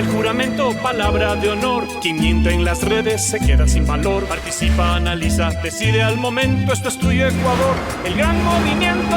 el juramento, palabra de honor. Quien miente en las redes se queda sin valor. Participa, analiza, decide al momento. Esto es tuyo, Ecuador, el gran movimiento.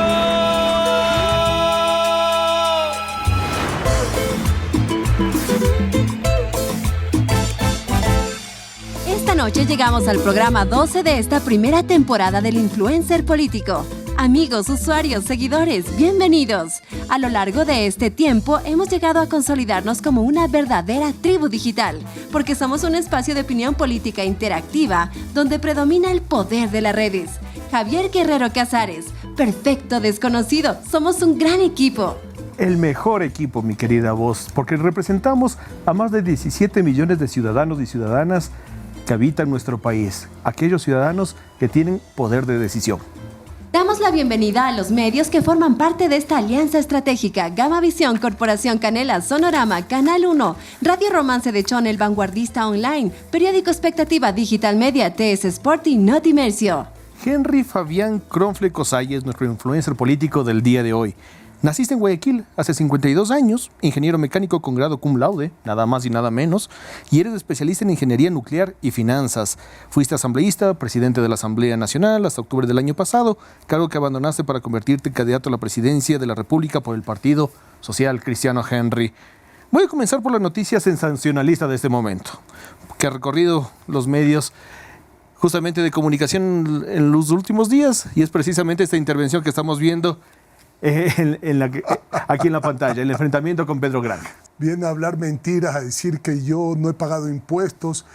Esta noche llegamos al programa 12 de esta primera temporada del Influencer Político. Amigos, usuarios, seguidores, bienvenidos. A lo largo de este tiempo hemos llegado a consolidarnos como una verdadera tribu digital, porque somos un espacio de opinión política interactiva donde predomina el poder de las redes. Javier Guerrero Casares, perfecto desconocido, somos un gran equipo. El mejor equipo, mi querida voz, porque representamos a más de 17 millones de ciudadanos y ciudadanas que habitan nuestro país, aquellos ciudadanos que tienen poder de decisión. Damos la bienvenida a los medios que forman parte de esta alianza estratégica: Gama Visión, Corporación Canela, Sonorama, Canal 1, Radio Romance de Chon, El Vanguardista Online, Periódico Expectativa, Digital Media, TS Sport y Notimercio. Henry Fabián Cronfle Cosay es nuestro influencer político del día de hoy. Naciste en Guayaquil hace 52 años, ingeniero mecánico con grado cum laude, nada más y nada menos, y eres especialista en ingeniería nuclear y finanzas. Fuiste asambleísta, presidente de la Asamblea Nacional hasta octubre del año pasado, cargo que abandonaste para convertirte en candidato a la presidencia de la República por el Partido Social Cristiano Henry. Voy a comenzar por la noticia sensacionalista de este momento, que ha recorrido los medios justamente de comunicación en los últimos días, y es precisamente esta intervención que estamos viendo aquí en la pantalla, el enfrentamiento con Pedro Granja. Viene a hablar mentiras, a decir que yo no he pagado impuestos,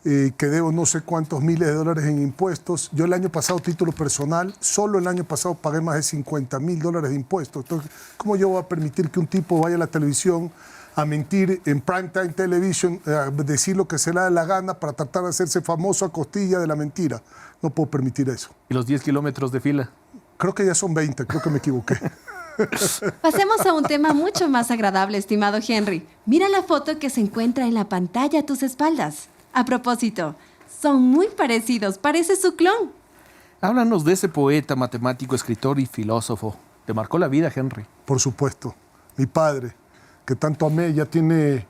que debo no sé cuántos miles de dólares en impuestos. Yo el año pasado, título personal, solo el año pasado pagué más de $50,000 de impuestos. Entonces, ¿cómo yo voy a permitir que un tipo vaya a la televisión a mentir en Primetime Television, a decir lo que se le da la gana para tratar de hacerse famoso a costilla de la mentira? No puedo permitir eso. ¿Y los 10 kilómetros de fila? Creo que ya son 20, creo que me equivoqué. Pasemos a un tema mucho más agradable, estimado Henry. Mira la foto que se encuentra en la pantalla a tus espaldas. A propósito, son muy parecidos, parece su clon. Háblanos de ese poeta, matemático, escritor y filósofo. ¿Te marcó la vida, Henry? Por supuesto. Mi padre, que tanto amé, ya tiene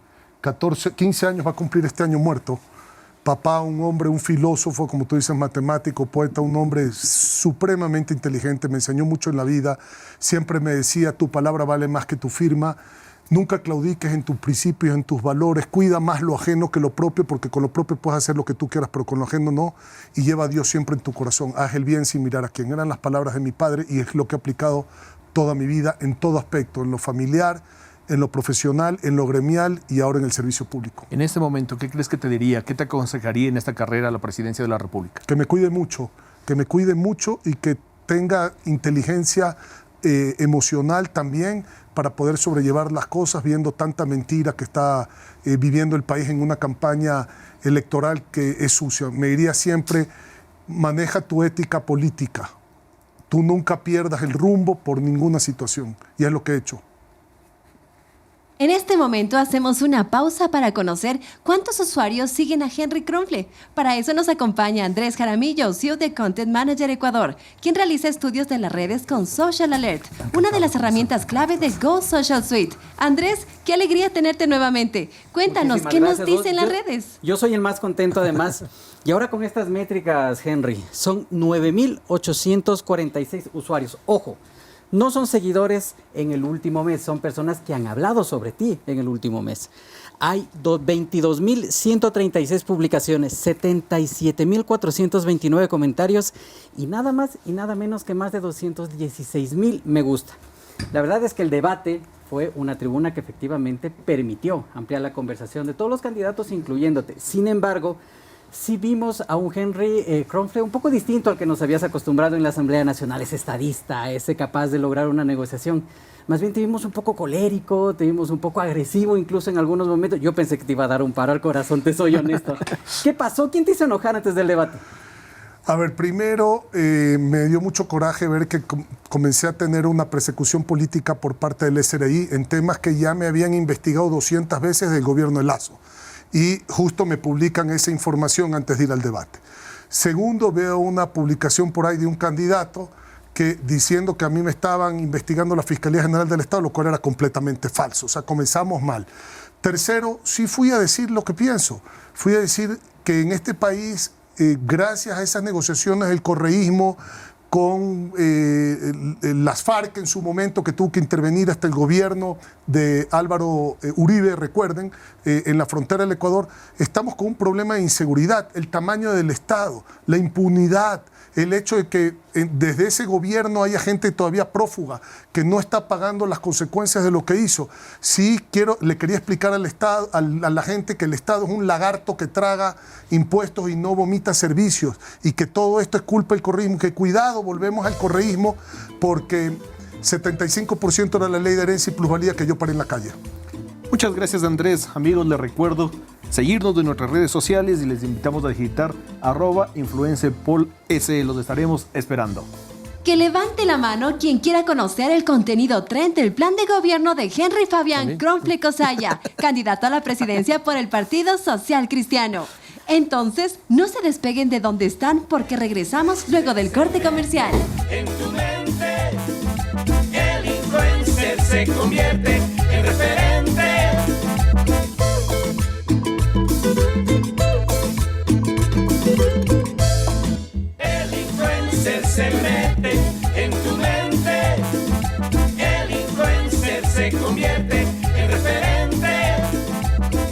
15 años, va a cumplir este año muerto. Papá, un hombre, un filósofo, como tú dices, matemático, poeta, un hombre supremamente inteligente, me enseñó mucho en la vida, siempre me decía, tu palabra vale más que tu firma, nunca claudiques en tus principios, en tus valores, cuida más lo ajeno que lo propio, porque con lo propio puedes hacer lo que tú quieras, pero con lo ajeno no, y lleva a Dios siempre en tu corazón, haz el bien sin mirar a quién. Eran las palabras de mi padre y es lo que he aplicado toda mi vida en todo aspecto, en lo familiar, en lo profesional, en lo gremial y ahora en el servicio público. En este momento, ¿qué crees que te diría? ¿Qué te aconsejaría en esta carrera a la presidencia de la República? Que me cuide mucho y que tenga inteligencia emocional también para poder sobrellevar las cosas viendo tanta mentira que está viviendo el país en una campaña electoral que es sucia. Me diría siempre, maneja tu ética política. Tú nunca pierdas el rumbo por ninguna situación y es lo que he hecho. En este momento hacemos una pausa para conocer cuántos usuarios siguen a Henry Cronfle. Para eso nos acompaña Andrés Jaramillo, CEO de Content Manager Ecuador, quien realiza estudios de las redes con Social Alert, una de las herramientas clave de Go Social Suite. Andrés, qué alegría tenerte nuevamente. Cuéntanos, ¿qué nos dicen las redes? Yo soy el más contento además. Y ahora con estas métricas, Henry, son 9,846 usuarios. Ojo. No son seguidores en el último mes, son personas que han hablado sobre ti en el último mes. Hay 22,136 publicaciones, 77,429 comentarios y nada más y nada menos que más de 216,000 me gusta. La verdad es que el debate fue una tribuna que efectivamente permitió ampliar la conversación de todos los candidatos, incluyéndote. Sin embargo, sí vimos a un Henry Cronfle un poco distinto al que nos habías acostumbrado en la Asamblea Nacional, ese estadista, ese capaz de lograr una negociación. Más bien te vimos un poco colérico, te vimos un poco agresivo incluso en algunos momentos. Yo pensé que te iba a dar un paro al corazón, te soy honesto. ¿Qué pasó? ¿Quién te hizo enojar antes del debate? A ver, primero me dio mucho coraje ver que comencé a tener una persecución política por parte del SRI en temas que ya me habían investigado 200 veces del gobierno de Lazo. Y justo me publican esa información antes de ir al debate. Segundo, veo una publicación por ahí de un candidato que diciendo que a mí me estaban investigando la Fiscalía General del Estado, lo cual era completamente falso. O sea, comenzamos mal. Tercero, sí fui a decir lo que pienso. Fui a decir que en este país, gracias a esas negociaciones del correísmo con las FARC en su momento, que tuvo que intervenir hasta el gobierno de Álvaro Uribe, recuerden, en la frontera del Ecuador, estamos con un problema de inseguridad, el tamaño del Estado, la impunidad, el hecho de que desde ese gobierno haya gente todavía prófuga que no está pagando las consecuencias de lo que hizo. Sí, le quería explicar al Estado, a la gente, que el Estado es un lagarto que traga impuestos y no vomita servicios, y que todo esto es culpa del correísmo, que cuidado, volvemos al correísmo, porque 75% era la ley de herencia y plusvalía que yo paré en la calle. Muchas gracias, Andrés. Amigos, les recuerdo seguirnos en nuestras redes sociales y les invitamos a digitar @influencerpols. Los estaremos esperando. Que levante la mano quien quiera conocer el contenido trend del plan de gobierno de Henry Fabián Kronfleck Osaya, candidato a la presidencia por el Partido Social Cristiano. Entonces, no se despeguen de donde están, porque regresamos luego del corte comercial. En tu mente, el influencer se convierte en referente. El influencer se mete en tu mente. El influencer se convierte en referente.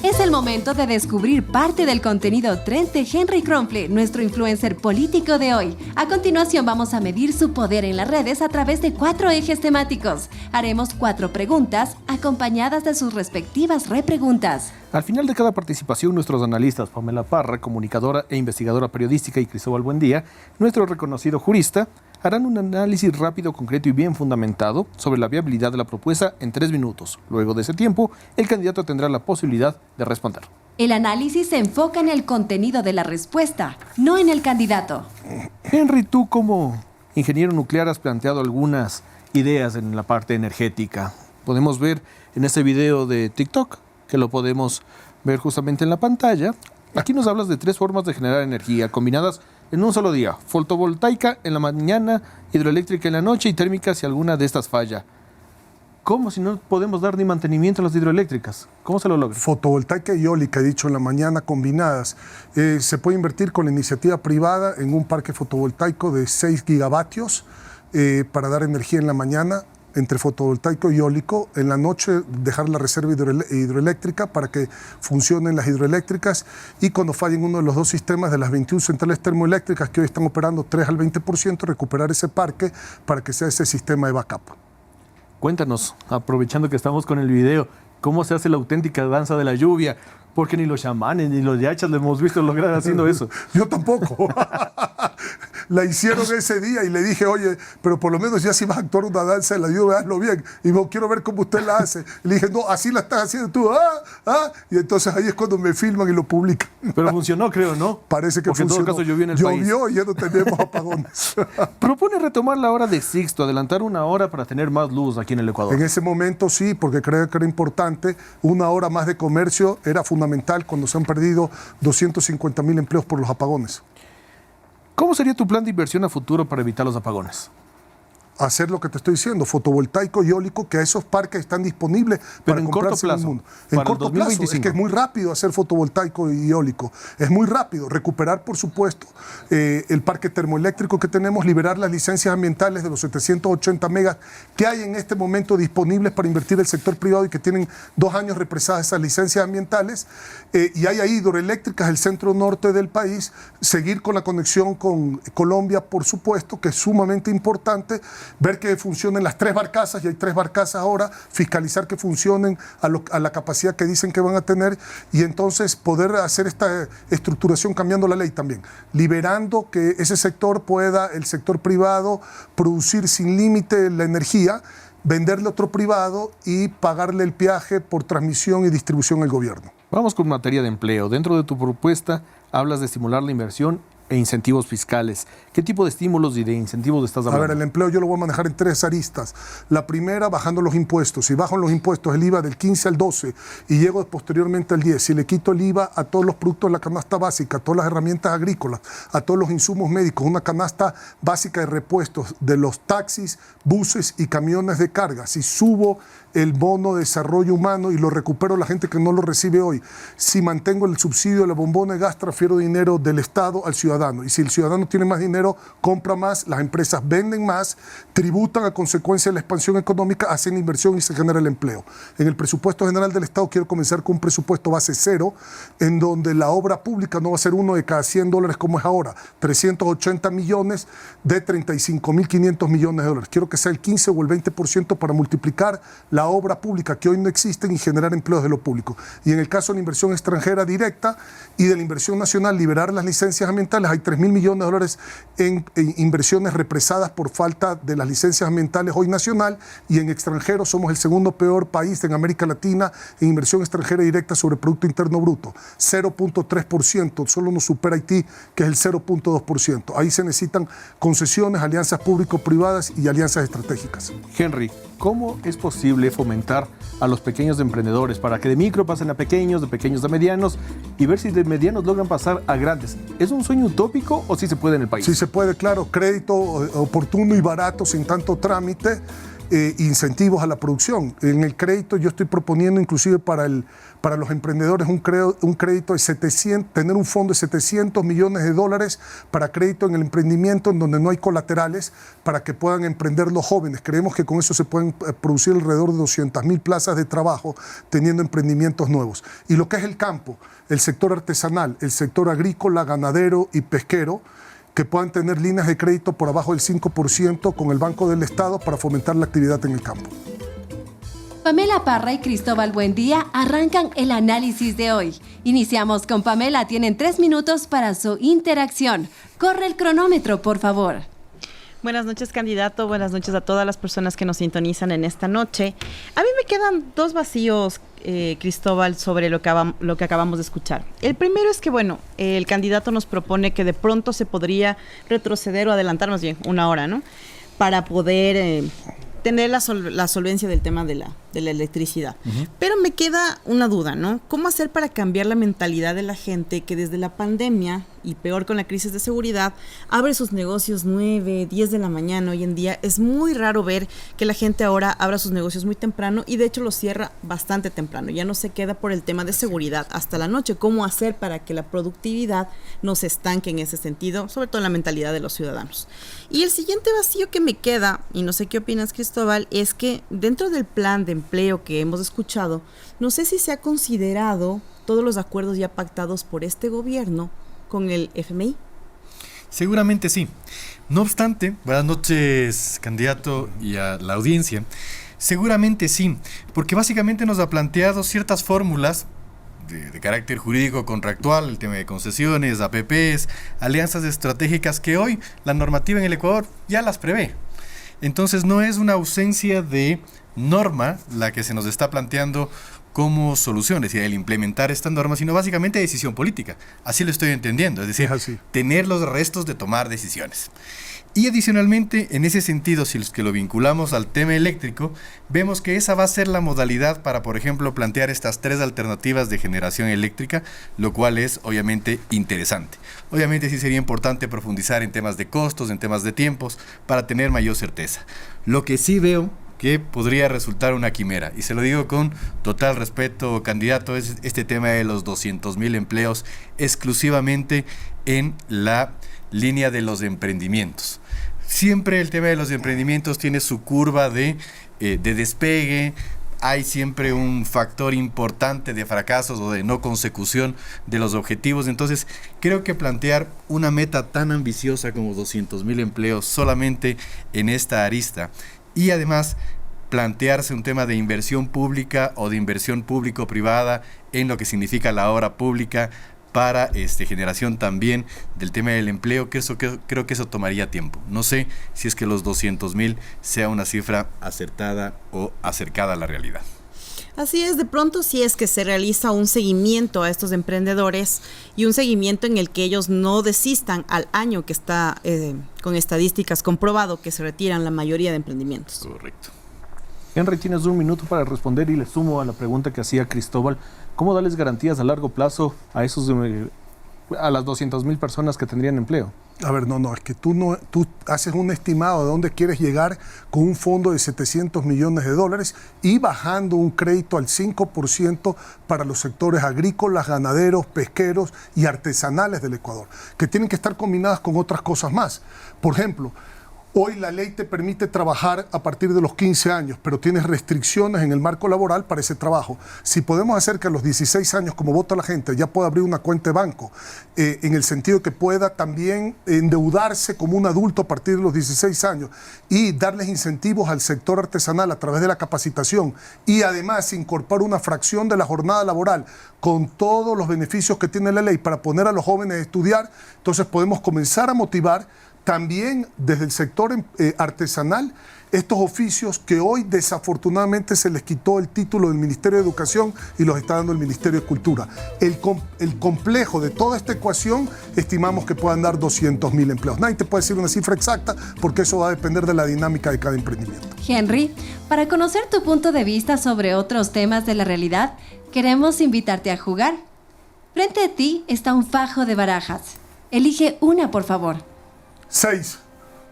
Es el momento de descubrir parte del contenido trend de Henry Kronfleck, nuestro influencer político de hoy. A continuación vamos a medir su poder en las redes a través de 4 ejes temáticos. Haremos 4 preguntas acompañadas de sus respectivas repreguntas. Al final de cada participación, nuestros analistas Pamela Parra, comunicadora e investigadora periodística, y Cristóbal Buendía, nuestro reconocido jurista, harán un análisis rápido, concreto y bien fundamentado sobre la viabilidad de la propuesta en 3 minutos. Luego de ese tiempo, el candidato tendrá la posibilidad de responder. El análisis se enfoca en el contenido de la respuesta, no en el candidato. Henry, tú como ingeniero nuclear has planteado algunas ideas en la parte energética. Podemos ver en este video de TikTok, que lo podemos ver justamente en la pantalla. Aquí nos hablas de 3 formas de generar energía combinadas en un solo día: fotovoltaica en la mañana, hidroeléctrica en la noche y térmica si alguna de estas falla. ¿Cómo si no podemos dar ni mantenimiento a las hidroeléctricas? ¿Cómo se lo logra? Fotovoltaica y eólica, he dicho en la mañana, combinadas. Se puede invertir con la iniciativa privada en un parque fotovoltaico de 6 gigavatios para dar energía en la mañana, entre fotovoltaico y eólico. En la noche dejar la reserva hidroeléctrica para que funcionen las hidroeléctricas, y cuando fallen uno de los 2 sistemas de las 21 centrales termoeléctricas que hoy están operando 3 al 20%, recuperar ese parque para que sea ese sistema de backup. Cuéntanos, aprovechando que estamos con el video, ¿cómo se hace la auténtica danza de la lluvia? Porque ni los chamanes ni los yachas le hemos visto lograr haciendo eso. Yo tampoco. La hicieron ese día y le dije, oye, pero por lo menos ya si vas a actuar una danza de la lluvia, hazlo bien. Y no quiero ver cómo usted la hace. Y le dije, no, así la estás haciendo tú. Y entonces ahí es cuando me filman y lo publican. Pero funcionó, creo, ¿no? Parece que porque funcionó. En todo caso llovió en el país. Llovió y ya no tenemos apagones. Propone retomar la hora de Sixto, adelantar 1 hora para tener más luz aquí en el Ecuador. En ese momento sí, porque creo que era importante. 1 hora más de comercio era fundamental cuando se han perdido 250,000 empleos por los apagones. ¿Cómo sería tu plan de inversión a futuro para evitar los apagones? Hacer lo que te estoy diciendo, fotovoltaico y eólico, que esos parques están disponibles para comprarse en el mundo. En corto plazo, es que es muy rápido hacer fotovoltaico y eólico, es muy rápido. Recuperar, por supuesto, el parque termoeléctrico que tenemos, liberar las licencias ambientales de los 780 megas que hay en este momento disponibles para invertir el sector privado y que tienen 2 años represadas esas licencias ambientales, y hay ahí hidroeléctricas, el centro norte del país, seguir con la conexión con Colombia, por supuesto, que es sumamente importante. Ver que funcionen las 3 barcazas, y hay 3 barcazas ahora, fiscalizar que funcionen a la capacidad que dicen que van a tener, y entonces poder hacer esta estructuración cambiando la ley también, liberando que ese sector pueda, el sector privado, producir sin límite la energía, venderle a otro privado y pagarle el peaje por transmisión y distribución al gobierno. Vamos con materia de empleo. Dentro de tu propuesta hablas de estimular la inversión e incentivos fiscales. ¿Qué tipo de estímulos y de incentivos estás hablando? A ver, el empleo yo lo voy a manejar en 3 aristas. La primera, bajando los impuestos. Si bajo los impuestos el IVA del 15 al 12 y llego posteriormente al 10, si le quito el IVA a todos los productos de la canasta básica, a todas las herramientas agrícolas, a todos los insumos médicos, una canasta básica de repuestos de los taxis, buses y camiones de carga, si subo el bono de desarrollo humano y lo recupero a la gente que no lo recibe hoy, si mantengo el subsidio de la bombona de gas, transfiero dinero del Estado al ciudadano, y si el ciudadano tiene más dinero, compra más, las empresas venden más, tributan a consecuencia de la expansión económica, hacen inversión y se genera el empleo. En el presupuesto general del Estado quiero comenzar con un presupuesto base cero, en donde la obra pública no va a ser uno de cada $100 como es ahora, 380 millones de 35.500 millones de dólares. Quiero que sea el 15 o el 20% para multiplicar la obra pública que hoy no existen y generar empleos de lo público. Y en el caso de la inversión extranjera directa y de la inversión nacional, liberar las licencias ambientales. Hay 3.000 millones de dólares en inversiones represadas por falta de las licencias ambientales hoy nacional, y en extranjero somos el segundo peor país en América Latina en inversión extranjera directa sobre Producto Interno Bruto, 0.3%, solo nos supera Haití, que es el 0.2%. Ahí se necesitan concesiones, alianzas público-privadas y alianzas estratégicas. Henry, ¿cómo es posible fomentar a los pequeños emprendedores para que de micro pasen a pequeños, de pequeños a medianos, y ver si de medianos logran pasar a grandes? ¿Es un sueño utópico o sí se puede en el país? Sí se puede, claro. Crédito oportuno y barato, sin tanto trámite, incentivos a la producción. En el crédito yo estoy proponiendo inclusive para los emprendedores un crédito de tener un fondo de $700 millones para crédito en el emprendimiento, en donde no hay colaterales, para que puedan emprender los jóvenes. Creemos que con eso se pueden producir alrededor de 200.000 plazas de trabajo teniendo emprendimientos nuevos. Y lo que es el campo, el sector artesanal, el sector agrícola, ganadero y pesquero, que puedan tener líneas de crédito por abajo del 5% con el Banco del Estado para fomentar la actividad en el campo. Pamela Parra y Cristóbal Buendía arrancan el análisis de hoy. Iniciamos con Pamela. Tienen 3 minutos para su interacción. Corre el cronómetro, por favor. Buenas noches, candidato. Buenas noches a todas las personas que nos sintonizan en esta noche. A mí me quedan 2 vacíos, Cristóbal, sobre lo que acabamos de escuchar. El primero es que, bueno, el candidato nos propone que de pronto se podría retroceder o adelantar más bien 1 hora, ¿no? Para poder tener la solvencia del tema de la electricidad. Pero me queda una duda, ¿no? ¿Cómo hacer para cambiar la mentalidad de la gente que desde la pandemia, y peor con la crisis de seguridad, abre sus negocios 9, 10 de la mañana? Hoy en día es muy raro ver que la gente ahora abra sus negocios muy temprano, y de hecho los cierra bastante temprano. Ya no se queda por el tema de seguridad hasta la noche. ¿Cómo hacer para que la productividad no se estanque en ese sentido? Sobre todo en la mentalidad de los ciudadanos. Y el siguiente vacío que me queda, y no sé qué opinas, Cristóbal, es que dentro del plan de empleo que hemos escuchado, no sé si se ha considerado todos los acuerdos ya pactados por este gobierno con el FMI. Seguramente sí. No obstante, buenas noches, candidato, y a la audiencia. Seguramente sí, porque básicamente nos ha planteado ciertas fórmulas de carácter jurídico contractual, el tema de concesiones, APPs, alianzas estratégicas que hoy la normativa en el Ecuador ya las prevé. Entonces no es una ausencia de norma la que se nos está planteando como solución, es decir, el implementar esta norma, sino básicamente decisión política. Así lo estoy entendiendo, es decir, tener los restos de tomar decisiones. Y adicionalmente, en ese sentido, si es que lo vinculamos al tema eléctrico, vemos que esa va a ser la modalidad para, por ejemplo, plantear estas 3 alternativas de generación eléctrica, lo cual es obviamente interesante. Obviamente sí sería importante profundizar en temas de costos, en temas de tiempos, para tener mayor certeza. Lo que sí veo que podría resultar una quimera, y se lo digo con total respeto, candidato, es este tema de los 200.000 empleos exclusivamente en la línea de los emprendimientos. Siempre el tema de los emprendimientos tiene su curva de despegue. Hay siempre un factor importante de fracasos o de no consecución de los objetivos. Entonces, creo que plantear una meta tan ambiciosa como 200.000 empleos solamente en esta arista, y además plantearse un tema de inversión pública o de inversión público-privada en lo que significa la obra pública para generación también del tema del empleo, creo que eso tomaría tiempo. No sé si es que los 200.000 sea una cifra acertada o acercada a la realidad. Así es, de pronto sí es que se realiza un seguimiento a estos emprendedores y un seguimiento en el que ellos no desistan al año que está con estadísticas comprobado que se retiran la mayoría de emprendimientos. Correcto. Henry, tienes un minuto para responder y le sumo a la pregunta que hacía Cristóbal. ¿Cómo darles garantías a largo plazo a las 200,000 personas que tendrían empleo? A ver, no, es que tú haces un estimado de dónde quieres llegar con un fondo de 700 millones de dólares y bajando un crédito al 5% para los sectores agrícolas, ganaderos, pesqueros y artesanales del Ecuador, que tienen que estar combinadas con otras cosas más. Por ejemplo, hoy la ley te permite trabajar a partir de los 15 años, pero tienes restricciones en el marco laboral para ese trabajo. Si podemos hacer que a los 16 años, como vota la gente, ya pueda abrir una cuenta de banco, en el sentido que pueda también endeudarse como un adulto a partir de los 16 años y darles incentivos al sector artesanal a través de la capacitación y además incorporar una fracción de la jornada laboral con todos los beneficios que tiene la ley para poner a los jóvenes a estudiar, entonces podemos comenzar a motivar también desde el sector artesanal estos oficios que hoy desafortunadamente se les quitó el título del Ministerio de Educación y los está dando el Ministerio de Cultura. El complejo de toda esta ecuación estimamos que puedan dar 200,000 empleos. Nadie te puede decir una cifra exacta porque eso va a depender de la dinámica de cada emprendimiento. Henry, para conocer tu punto de vista sobre otros temas de la realidad, queremos invitarte a jugar. Frente a ti está un fajo de barajas. Elige una, por favor. 6.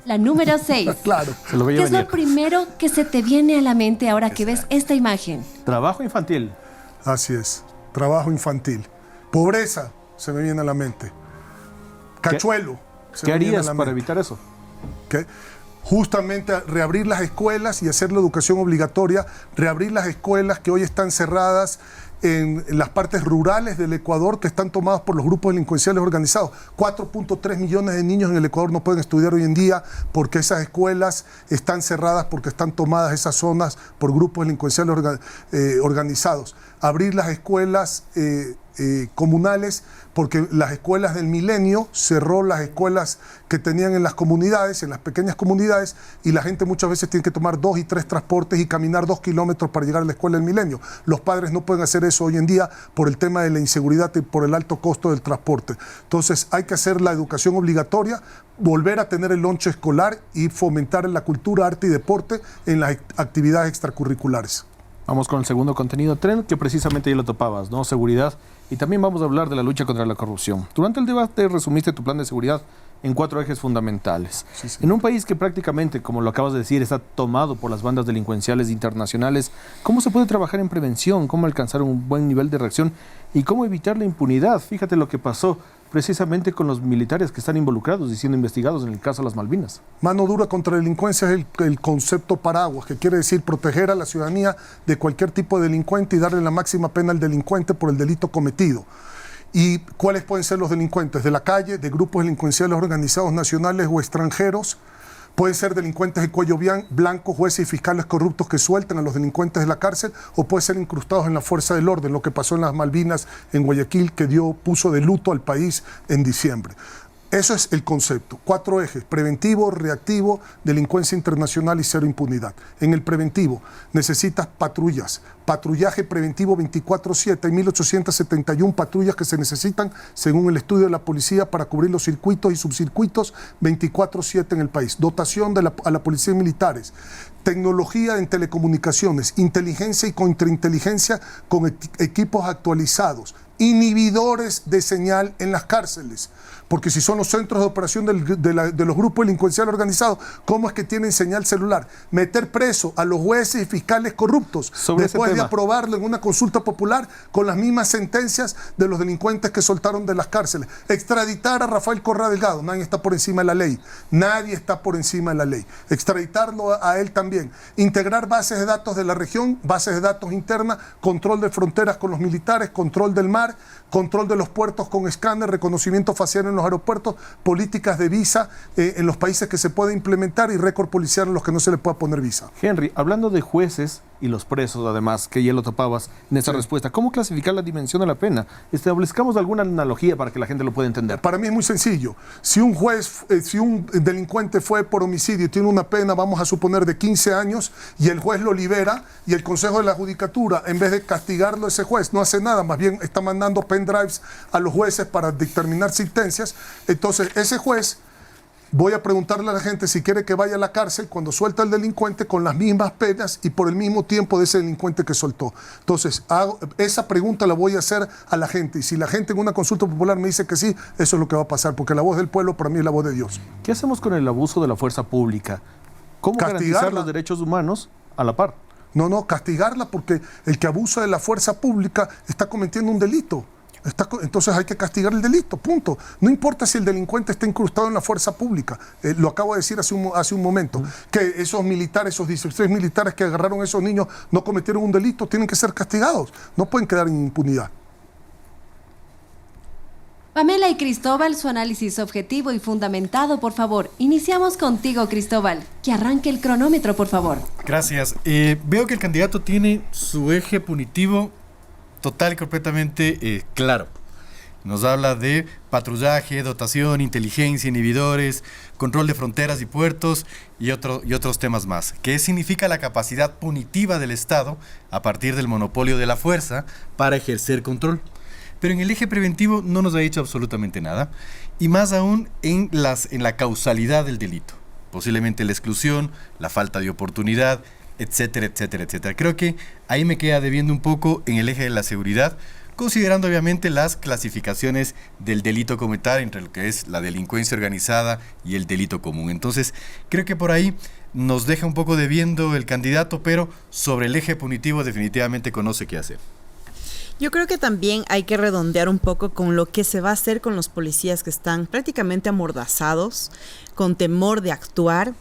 La número 6. Claro. Se lo veía ¿Qué es venir. lo primero que se te viene a la mente ahora que ves esta imagen? Trabajo infantil. Así es. Trabajo infantil. Pobreza se me viene a la mente. Cachuelo. ¿Qué harías para evitar eso? ¿Qué? Justamente reabrir las escuelas y hacer la educación obligatoria, reabrir las escuelas que hoy están cerradas en las partes rurales del Ecuador que están tomadas por los grupos delincuenciales organizados. 4.3 millones de niños en el Ecuador no pueden estudiar hoy en día porque esas escuelas están cerradas, porque están tomadas esas zonas por grupos delincuenciales organizados. Abrir las escuelas comunales, porque las escuelas del Milenio cerró las escuelas que tenían en las comunidades, en las pequeñas comunidades, y la gente muchas veces tiene que tomar 2 y 3 transportes y caminar 2 kilómetros para llegar a la escuela del Milenio. Los padres no pueden hacer eso hoy en día por el tema de la inseguridad y por el alto costo del transporte. Entonces hay que hacer la educación obligatoria, volver a tener el lonche escolar y fomentar la cultura, arte y deporte en las actividades extracurriculares. Vamos con el segundo contenido, Tren, que precisamente ya lo topabas, ¿no? Seguridad. Y también vamos a hablar de la lucha contra la corrupción. Durante el debate resumiste tu plan de seguridad en 4 ejes fundamentales. Sí. En un país que prácticamente, como lo acabas de decir, está tomado por las bandas delincuenciales internacionales, ¿cómo se puede trabajar en prevención? ¿Cómo alcanzar un buen nivel de reacción? ¿Y cómo evitar la impunidad? Fíjate lo que pasó precisamente con los militares que están involucrados y siendo investigados en el caso de las Malvinas. Mano dura contra la delincuencia es el concepto paraguas, que quiere decir proteger a la ciudadanía de cualquier tipo de delincuente y darle la máxima pena al delincuente por el delito cometido. ¿Y cuáles pueden ser los delincuentes? De la calle, de grupos delincuenciales organizados nacionales o extranjeros. Pueden ser delincuentes de cuello blanco, jueces y fiscales corruptos que sueltan a los delincuentes de la cárcel, o pueden ser incrustados en la fuerza del orden, lo que pasó en las Malvinas, en Guayaquil, que puso de luto al país en diciembre. Eso es el concepto. 4 ejes: preventivo, reactivo, delincuencia internacional y cero impunidad. En el preventivo necesitas patrullas, patrullaje preventivo 24/7. Hay 1.871 patrullas que se necesitan según el estudio de la policía para cubrir los circuitos y subcircuitos 24/7 en el país. Dotación a la policía y militares. Tecnología en telecomunicaciones, inteligencia y contrainteligencia con equipos actualizados. Inhibidores de señal en las cárceles, porque si son los centros de operación de los grupos delincuenciales organizados, ¿cómo es que tienen señal celular? Meter preso a los jueces y fiscales corruptos después de aprobarlo en una consulta popular con las mismas sentencias de los delincuentes que soltaron de las cárceles. Extraditar a Rafael Correa Delgado, nadie está por encima de la ley, nadie está por encima de la ley. Extraditarlo a él también. Integrar bases de datos de la región, bases de datos internas, control de fronteras con los militares, control del mar, control de los puertos con escáner, reconocimiento facial en los aeropuertos, políticas de visa en los países que se puede implementar y récord policial en los que no se le pueda poner visa. Henry, hablando de jueces, y los presos, además, que ya lo topabas en esa respuesta. ¿Cómo clasificar la dimensión de la pena? Establezcamos alguna analogía para que la gente lo pueda entender. Para mí es muy sencillo. Si un delincuente fue por homicidio y tiene una pena, vamos a suponer, de 15 años, y el juez lo libera, y el Consejo de la Judicatura, en vez de castigarlo, ese juez no hace nada, más bien está mandando pendrives a los jueces para determinar sentencias, entonces ese juez... Voy a preguntarle a la gente si quiere que vaya a la cárcel cuando suelta al delincuente con las mismas penas y por el mismo tiempo de ese delincuente que soltó. Entonces, esa pregunta la voy a hacer a la gente. Y si la gente en una consulta popular me dice que sí, eso es lo que va a pasar, porque la voz del pueblo para mí es la voz de Dios. ¿Qué hacemos con el abuso de la fuerza pública? ¿Cómo garantizar los derechos humanos a la par? No, castigarla, porque el que abusa de la fuerza pública está cometiendo un delito. Entonces hay que castigar el delito, punto. No importa si el delincuente está incrustado en la fuerza pública. Lo acabo de decir hace un momento. Que esos militares, esos 16 militares que agarraron a esos niños no cometieron un delito, tienen que ser castigados. No pueden quedar en impunidad. Pamela y Cristóbal, su análisis objetivo y fundamentado, por favor. Iniciamos contigo, Cristóbal. Que arranque el cronómetro, por favor. Gracias. Veo que el candidato tiene su eje punitivo total y completamente claro. Nos habla de patrullaje, dotación, inteligencia, inhibidores, control de fronteras y puertos y otros temas más. ¿Qué significa la capacidad punitiva del Estado a partir del monopolio de la fuerza para ejercer control? Pero en el eje preventivo no nos ha dicho absolutamente nada, y más aún en la causalidad del delito. Posiblemente la exclusión, la falta de oportunidad, etcétera, etcétera, etcétera. Creo que ahí me queda debiendo un poco en el eje de la seguridad, considerando obviamente las clasificaciones del delito como tal, entre lo que es la delincuencia organizada y el delito común. Entonces, creo que por ahí nos deja un poco debiendo el candidato, pero sobre el eje punitivo definitivamente conoce qué hacer. Yo creo que también hay que redondear un poco con lo que se va a hacer con los policías que están prácticamente amordazados, con temor de actuar.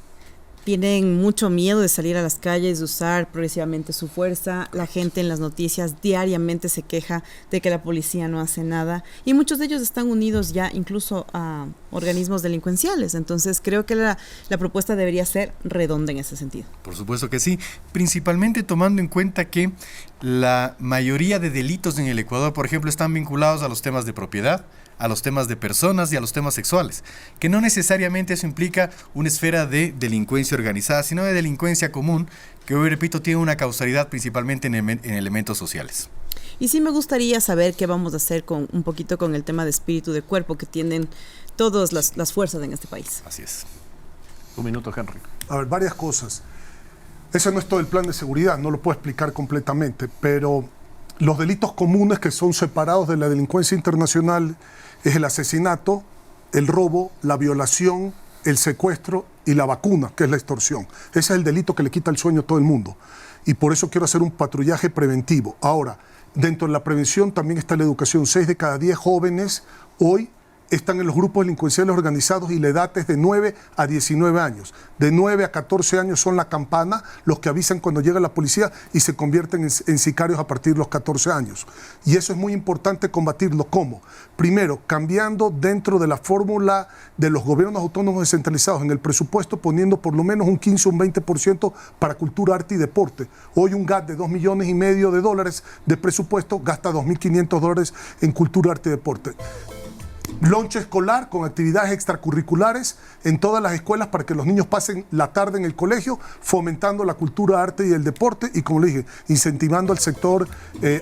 Tienen mucho miedo de salir a las calles, de usar progresivamente su fuerza. La gente en las noticias diariamente se queja de que la policía no hace nada. Y muchos de ellos están unidos ya incluso a organismos delincuenciales. Entonces creo que la propuesta debería ser redonda en ese sentido. Por supuesto que sí. Principalmente tomando en cuenta que la mayoría de delitos en el Ecuador, por ejemplo, están vinculados a los temas de propiedad, a los temas de personas y a los temas sexuales, que no necesariamente eso implica una esfera de delincuencia organizada, sino de delincuencia común, que hoy, repito, tiene una causalidad principalmente en elementos sociales. Y sí me gustaría saber qué vamos a hacer un poquito con el tema de espíritu de cuerpo que tienen todas las fuerzas en este país. Así es. Un minuto, Henry. A ver, varias cosas. Ese no es todo el plan de seguridad, no lo puedo explicar completamente, pero los delitos comunes que son separados de la delincuencia internacional es el asesinato, el robo, la violación, el secuestro y la vacuna, que es la extorsión. Ese es el delito que le quita el sueño a todo el mundo. Y por eso quiero hacer un patrullaje preventivo. Ahora, dentro de la prevención también está la educación. 6 de cada 10 jóvenes hoy están en los grupos delincuenciales organizados y la edad es de 9 a 19 años. De 9 a 14 años son la campana, los que avisan cuando llega la policía y se convierten en sicarios a partir de los 14 años. Y eso es muy importante combatirlo. ¿Cómo? Primero, cambiando dentro de la fórmula de los gobiernos autónomos descentralizados en el presupuesto, poniendo por lo menos un 15 o un 20% para cultura, arte y deporte. Hoy un GAT de $2,5 millones de presupuesto gasta $2.500 en cultura, arte y deporte. Lonche escolar con actividades extracurriculares en todas las escuelas para que los niños pasen la tarde en el colegio, fomentando la cultura, arte y el deporte y, como le dije, incentivando al sector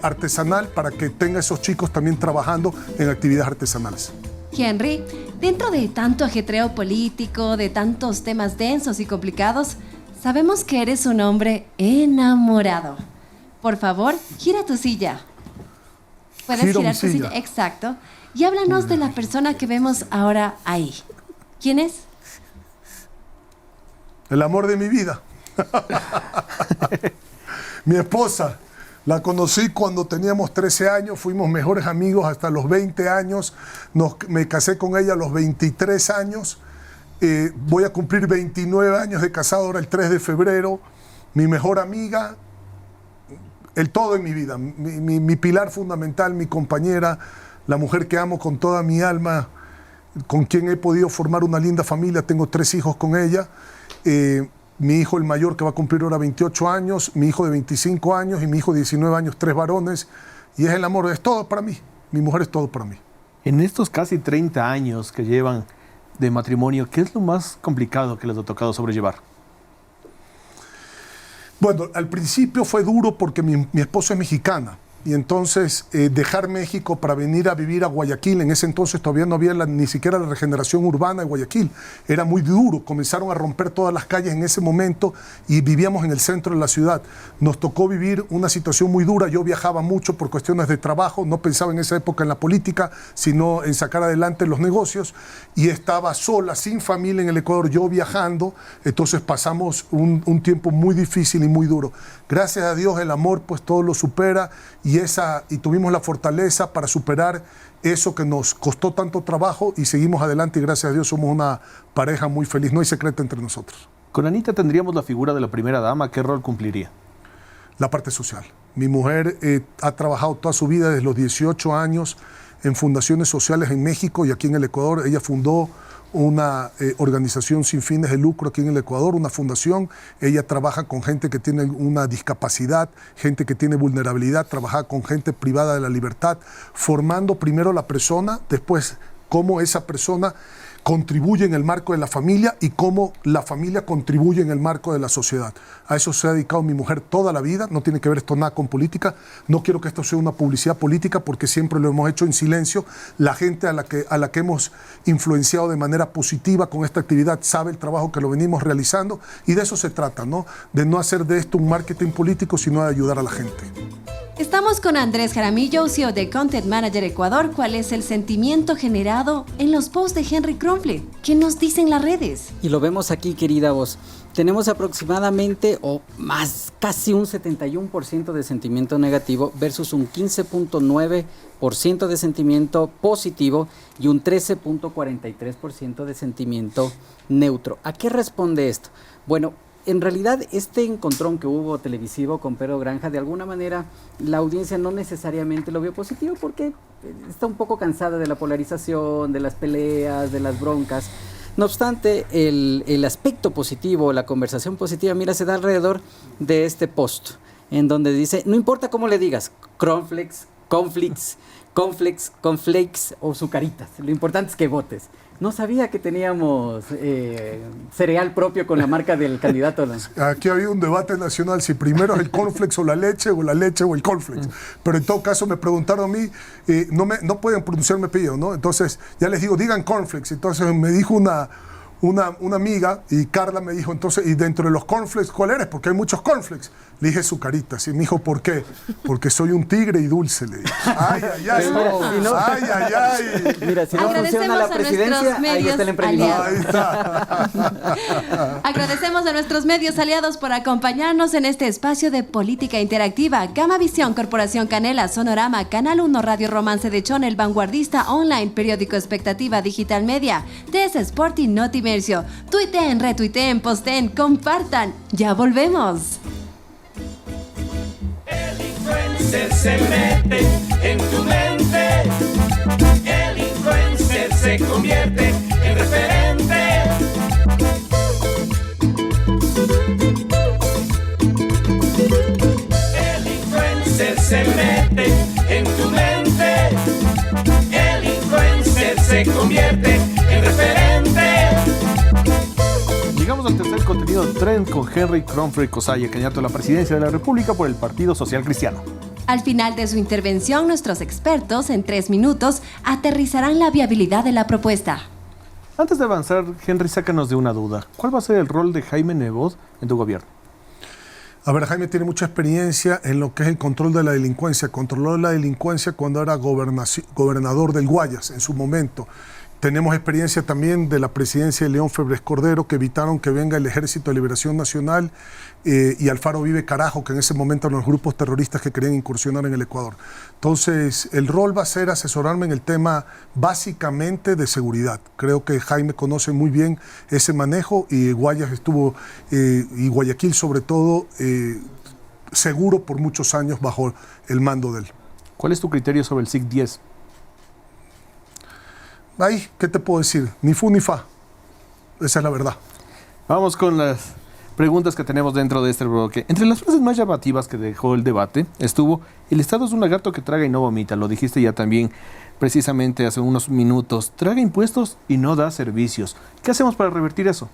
artesanal para que tenga esos chicos también trabajando en actividades artesanales. Henry, dentro de tanto ajetreo político, de tantos temas densos y complicados, sabemos que eres un hombre enamorado. Por favor, gira tu silla. ¿Puedes girar tu silla? Exacto. Y háblanos de la persona que vemos ahora ahí. ¿Quién es? El amor de mi vida. Mi esposa. La conocí cuando teníamos 13 años, fuimos mejores amigos hasta los 20 años. Me casé con ella a los 23 años. Voy a cumplir 29 años de casado ahora el 3 de febrero. Mi mejor amiga, el todo en mi vida. Mi pilar fundamental, mi compañera, la mujer que amo con toda mi alma, con quien he podido formar una linda familia. Tengo 3 hijos con ella. mi hijo el mayor que va a cumplir ahora 28 años, mi hijo de 25 años y mi hijo de 19 años, 3 varones. Y es el amor, es todo para mí. Mi mujer es todo para mí. En estos casi 30 años que llevan de matrimonio, ¿qué es lo más complicado que les ha tocado sobrellevar? Bueno, al principio fue duro porque mi esposa es mexicana. Y entonces dejar México para venir a vivir a Guayaquil, en ese entonces todavía no había ni siquiera la regeneración urbana de Guayaquil, era muy duro, comenzaron a romper todas las calles en ese momento y vivíamos en el centro de la ciudad. Nos tocó vivir una situación muy dura, yo viajaba mucho por cuestiones de trabajo, no pensaba en esa época en la política, sino en sacar adelante los negocios, y estaba sola, sin familia en el Ecuador, yo viajando, entonces pasamos un tiempo muy difícil y muy duro. Gracias a Dios el amor pues todo lo supera, y tuvimos la fortaleza para superar eso que nos costó tanto trabajo y seguimos adelante y gracias a Dios somos una pareja muy feliz, no hay secreto entre nosotros. Con Anita tendríamos la figura de la primera dama, ¿qué rol cumpliría? La parte social. Mi mujer ha trabajado toda su vida desde los 18 años en fundaciones sociales en México y aquí en el Ecuador. Ella fundó una organización sin fines de lucro aquí en el Ecuador, una fundación. Ella trabaja con gente que tiene una discapacidad, gente que tiene vulnerabilidad, trabaja con gente privada de la libertad, formando primero la persona, después cómo esa persona contribuye en el marco de la familia y cómo la familia contribuye en el marco de la sociedad. A eso se ha dedicado mi mujer toda la vida, no tiene que ver esto nada con política, no quiero que esto sea una publicidad política porque siempre lo hemos hecho en silencio. La gente a la que hemos influenciado de manera positiva con esta actividad sabe el trabajo que lo venimos realizando y de eso se trata, ¿no? De no hacer de esto un marketing político, sino de ayudar a la gente. Estamos con Andrés Jaramillo, CEO de Content Manager Ecuador. ¿Cuál es el sentimiento generado en los posts de Henry Kronfle? ¿Qué nos dicen las redes? Y lo vemos aquí, querida voz. Tenemos aproximadamente o más, casi un 71% de sentimiento negativo versus un 15.9% de sentimiento positivo y un 13.43% de sentimiento neutro. ¿A qué responde esto? Bueno, en realidad este encontrón que hubo televisivo con Pedro Granja, de alguna manera la audiencia no necesariamente lo vio positivo porque está un poco cansada de la polarización, de las peleas, de las broncas. No obstante, el aspecto positivo, la conversación positiva, mira, se da alrededor de este post, en donde dice, no importa cómo le digas, cornflakes, conflakes o sucaritas, lo importante es que votes. No sabía que teníamos cereal propio con la marca del candidato. Aquí había un debate nacional si primero es el cornflakes o la leche o el cornflakes. Pero en todo caso me preguntaron a mí, no pueden pronunciarme apellido, ¿no? Entonces ya les digo, digan cornflakes. Entonces me dijo una amiga y Carla me dijo, entonces, y dentro de los cornflakes, ¿cuál eres? Porque hay muchos cornflakes. Le dije sucaritas. Y me dijo, ¿por qué? Porque soy un tigre y dulce, le dije. Ay, ay, ay. Ay, ay, ay. Mira, si no funciona la presidencia, ahí está el emprendimiento. Ahí está. Agradecemos a nuestros medios aliados por acompañarnos en este espacio de política interactiva. Gama Visión, Corporación Canela, Sonorama, Canal 1, Radio Romance de Chon, El Vanguardista Online, Periódico Expectativa Digital Media, TS Sport y Notimercio. Tuiteen, retuiteen, posteen, compartan. Ya volvemos. Se mete en tu mente, el influencer se convierte en referente. El influencer se mete en tu mente, el influencer se convierte en referente. Llegamos al tercer contenido trend con Henry Kronfle Cosaya, candidato a la presidencia de la República por el Partido Social Cristiano. Al final de su intervención, nuestros expertos, en 3 minutos, aterrizarán la viabilidad de la propuesta. Antes de avanzar, Henry, sácanos de una duda. ¿Cuál va a ser el rol de Jaime Nebot en tu gobierno? A ver, Jaime tiene mucha experiencia en lo que es el control de la delincuencia. Controló la delincuencia cuando era gobernador del Guayas en su momento. Tenemos experiencia también de la presidencia de León Febres Cordero, que evitaron que venga el Ejército de Liberación Nacional y Alfaro Vive Carajo, que en ese momento eran los grupos terroristas que querían incursionar en el Ecuador. Entonces, el rol va a ser asesorarme en el tema básicamente de seguridad. Creo que Jaime conoce muy bien ese manejo y Guayas estuvo, y Guayaquil sobre todo, seguro por muchos años bajo el mando de él. ¿Cuál es tu criterio sobre el SIC 10? Ay, ¿qué te puedo decir? Ni fu ni fa. Esa es la verdad. Vamos con las preguntas que tenemos dentro de este bloque. Entre las frases más llamativas que dejó el debate estuvo: el Estado es un lagarto que traga y no vomita. Lo dijiste ya también precisamente hace unos minutos. Traga impuestos y no da servicios. ¿Qué hacemos para revertir eso?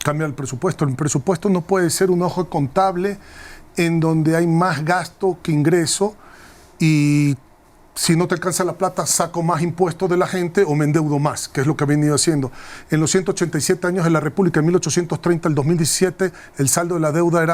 Cambia el presupuesto. El presupuesto no puede ser un ojo contable en donde hay más gasto que ingreso, y si no te alcanza la plata, saco más impuestos de la gente o me endeudo más, que es lo que ha venido haciendo. En los 187 años de la República, en 1830 al 2017, el saldo de la deuda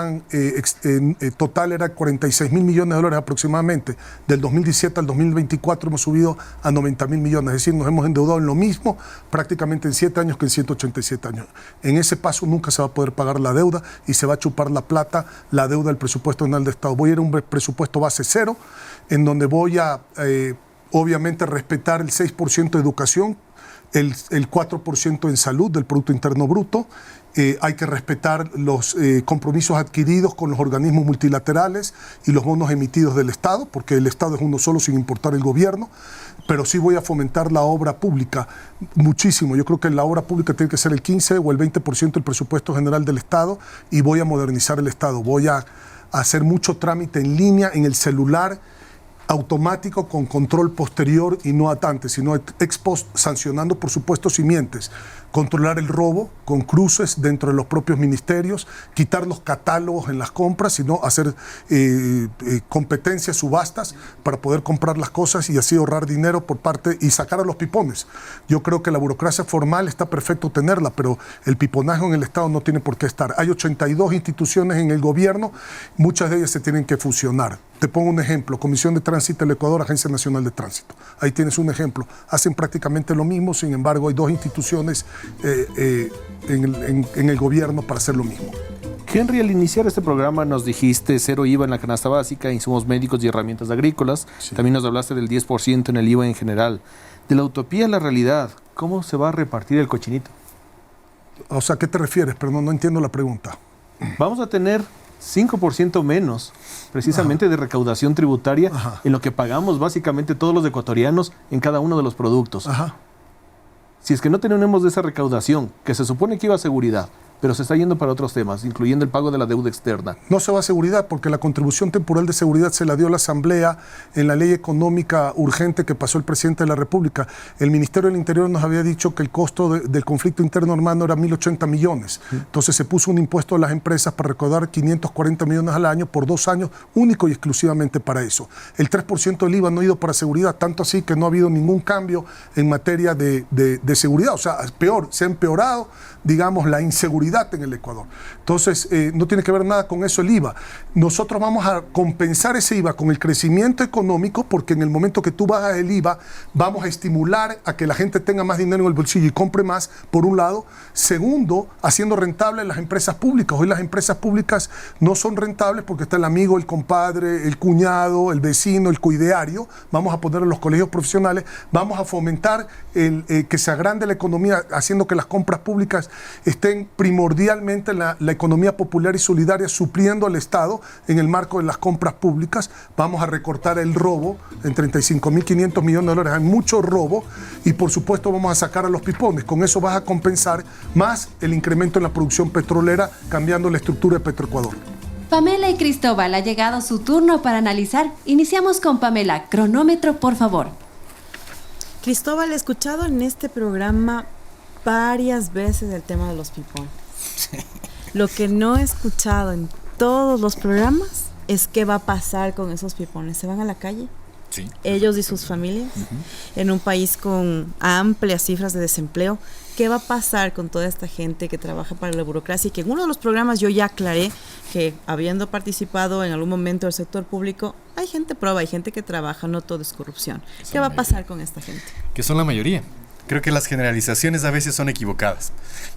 total era 46 mil millones de dólares aproximadamente. Del 2017 al 2024 hemos subido a 90 mil millones, es decir, nos hemos endeudado en lo mismo prácticamente en 7 años que en 187 años. En ese paso nunca se va a poder pagar la deuda y se va a chupar la plata, la deuda del presupuesto general de Estado. Voy a ir a un presupuesto base cero, en donde voy a obviamente respetar el 6% de educación, el 4% en salud del Producto Interno Bruto. Hay que respetar los compromisos adquiridos con los organismos multilaterales y los bonos emitidos del Estado, porque el Estado es uno solo sin importar el gobierno. Pero sí voy a fomentar la obra pública muchísimo. Yo creo que la obra pública tiene que ser el 15 o el 20% del presupuesto general del Estado, y voy a modernizar el Estado. Voy a hacer mucho trámite en línea, en el celular, automático, con control posterior y no atante, sino ex post, sancionando por supuesto si mientes. Controlar el robo con cruces dentro de los propios ministerios, quitar los catálogos en las compras, sino hacer competencias, subastas para poder comprar las cosas y así ahorrar dinero por parte y sacar a los pipones. Yo creo que la burocracia formal está perfecto tenerla, pero el piponaje en el Estado no tiene por qué estar. Hay 82 instituciones en el gobierno, muchas de ellas se tienen que fusionar. Te pongo un ejemplo: Comisión de Tránsito del Ecuador, Agencia Nacional de Tránsito. Ahí tienes un ejemplo. Hacen prácticamente lo mismo, sin embargo hay 2 instituciones en el gobierno para hacer lo mismo. Henry, al iniciar este programa nos dijiste 0 IVA en la canasta básica, insumos médicos y herramientas agrícolas. Sí. También nos hablaste del 10% en el IVA en general. De la utopía a la realidad, ¿cómo se va a repartir el cochinito? O sea, ¿a qué te refieres? Perdón, no entiendo la pregunta. Vamos a tener 5% menos precisamente de recaudación tributaria en lo que pagamos básicamente todos los ecuatorianos en cada uno de los productos. Si es que no tenemos esa recaudación, que se supone que iba a seguridad, pero se está yendo para otros temas, incluyendo el pago de la deuda externa. No se va a seguridad, porque la contribución temporal de seguridad se la dio la Asamblea en la ley económica urgente que pasó el presidente de la República. El Ministerio del Interior nos había dicho que el costo del conflicto interno hermano era 1.080 millones. Entonces se puso un impuesto a las empresas para recaudar 540 millones al año por 2 años, único y exclusivamente para eso. El 3% del IVA no ha ido para seguridad, tanto así que no ha habido ningún cambio en materia de seguridad. O sea, peor, se ha empeorado, digamos, la inseguridad en el Ecuador. Entonces, no tiene que ver nada con eso el IVA. Nosotros vamos a compensar ese IVA con el crecimiento económico, porque en el momento que tú bajas el IVA, vamos a estimular a que la gente tenga más dinero en el bolsillo y compre más, por un lado. Segundo, haciendo rentables las empresas públicas. Hoy las empresas públicas no son rentables porque está el amigo, el compadre, el cuñado, el vecino, el coideario. Vamos a poner en los colegios profesionales, vamos a fomentar que se agrande la economía, haciendo que las compras públicas estén primordialmente en la economía popular y solidaria, supliendo al Estado en el marco de las compras públicas. Vamos a recortar el robo en 35.500 millones de dólares. Hay mucho robo y por supuesto vamos a sacar a los pipones. Con eso vas a compensar más el incremento en la producción petrolera, cambiando la estructura de Petroecuador. Pamela y Cristóbal, ha llegado su turno para analizar. Iniciamos con Pamela. Cronómetro, por favor. Cristóbal, he escuchado en este programa varias veces el tema de los pipones. Sí. Lo que no he escuchado en todos los programas es qué va a pasar con esos pipones. ¿Se van a la calle? Sí. Ellos y sus familias, en un país con amplias cifras de desempleo. ¿Qué va a pasar con toda esta gente que trabaja para la burocracia? Y que en uno de los programas yo ya aclaré que, habiendo participado en algún momento del sector público, hay gente proba, hay gente que trabaja, no todo es corrupción. ¿Qué va a pasar con esta gente? Que son la mayoría. Creo que las generalizaciones a veces son equivocadas.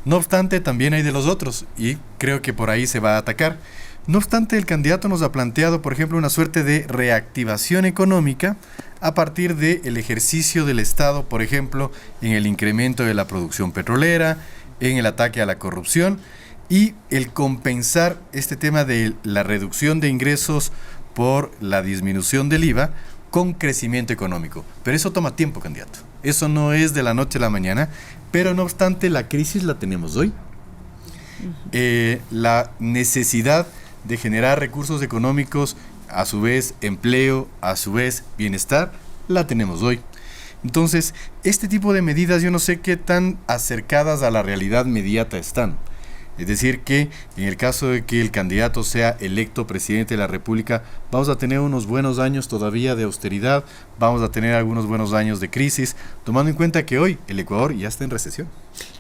No obstante, también hay de los otros, y creo que por ahí se va a atacar. No obstante, el candidato nos ha planteado, por ejemplo, una suerte de reactivación económica a partir del ejercicio del Estado, por ejemplo, en el incremento de la producción petrolera, en el ataque a la corrupción y el compensar este tema de la reducción de ingresos por la disminución del IVA con crecimiento económico. Pero eso toma tiempo, candidato. Eso no es de la noche a la mañana, pero no obstante, la crisis la tenemos hoy. la necesidad de generar recursos económicos, a su vez empleo, a su vez bienestar, la tenemos hoy. Entonces, este tipo de medidas yo no sé qué tan acercadas a la realidad inmediata están. Es decir, que en el caso de que el candidato sea electo presidente de la República, vamos a tener unos buenos años todavía de austeridad, vamos a tener algunos buenos años de crisis, tomando en cuenta que hoy el Ecuador ya está en recesión.